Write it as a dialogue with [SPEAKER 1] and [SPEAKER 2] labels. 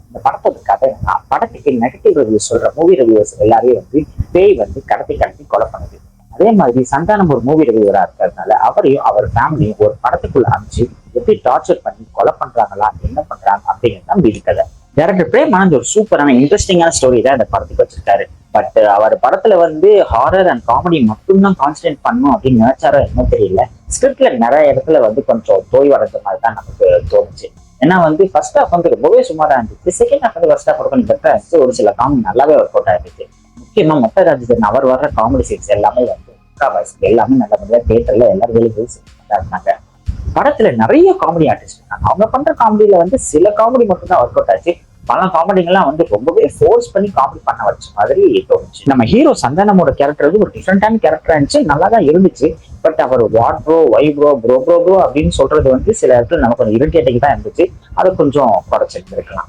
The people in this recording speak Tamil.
[SPEAKER 1] இந்த படத்தோட கதை படத்துக்கு நெகட்டிவ் ரிவ்யூ சொல்ற மூவி ரிவ்யூஸ் எல்லாரையும் வந்து பேய் வந்து கடத்தி கடத்தி கொலை பண்ணுது. அதே மாதிரி சந்தானம் ஒரு மூவி ரிவ்யூவரா இருக்கிறதுனால அவரையும் அவர் ஃபேமிலியும் ஒரு படத்துக்குள்ள அமைச்சு எப்படி டார்ச்சர் பண்ணி கொலை பண்றாங்களா, என்ன பண்றாங்க அப்படிங்கிறது தான் மீதி கதை. டைரக்டர் பிரேம் ஆனந்த் ஒரு சூப்பரான இன்ட்ரெஸ்டிங்கான ஸ்டோரி தான் இந்த படத்துக்கு வச்சிருக்காரு. பட் அவர் படத்துல வந்து ஹாரர் அண்ட் காமெடி மட்டும்தான் கான்சன்ட்ரேட் பண்ணும் அப்படின்னு நினைச்சாரோ என்ன தெரியல. ஸ்கிரிப்ட்ல நிறைய இடத்துல வந்து கொஞ்சம் தோய் வளர்ந்த மாதிரி தான் நமக்கு தோணுச்சு. ஏன்னா வந்து ஃபர்ஸ்ட் ஹாஃப் வந்து ரொம்பவே சுமாரா இருந்துச்சு. செகண்ட் ஹாஃப் வந்து ஃபர்ஸ்ட் ஹாஃப் கொஞ்சம் பெட்டரா இருந்துச்சு. ஒரு சில காமெடி நல்லாவே ஒர்க் அவுட் ஆயிருச்சு. முக்கியமா மொத்த ராஜேந்திரன் அவர் வர்ற காமெடி சீட்ஸ் எல்லாமே வந்து எல்லாமே நல்லபடியா தியேட்டர்ல எல்லாரும் வெளியே இருந்தாங்க. படத்துல நிறைய காமெடி ஆர்டிஸ்ட் இருக்காங்க. அவங்க பண்ற காமெடியில வந்து சில காமெடி மட்டும் தான் ஒர்க் அவுட் ஆச்சு. பல காமெடிங்கெல்லாம் வந்து ரொம்பவே ஃபோர்ஸ் பண்ணி காமெடி பண்ண வச்ச மாதிரி தோணுச்சு. நம்ம ஹீரோ சந்தானமோட கேரக்டர் வந்து ஒரு டிஃப்ரெண்டான கேரக்டரா இருந்துச்சு, நல்லா தான் இருந்துச்சு. பட் அவர் what bro, why bro, bro bro bro அப்படின்னு சொல்றது வந்து சில இடத்துல நமக்கு கொஞ்சம் இரிட்டேட்டிங் தான் இருந்துச்சு. அதை கொஞ்சம் குறைச்சிருக்கலாம்.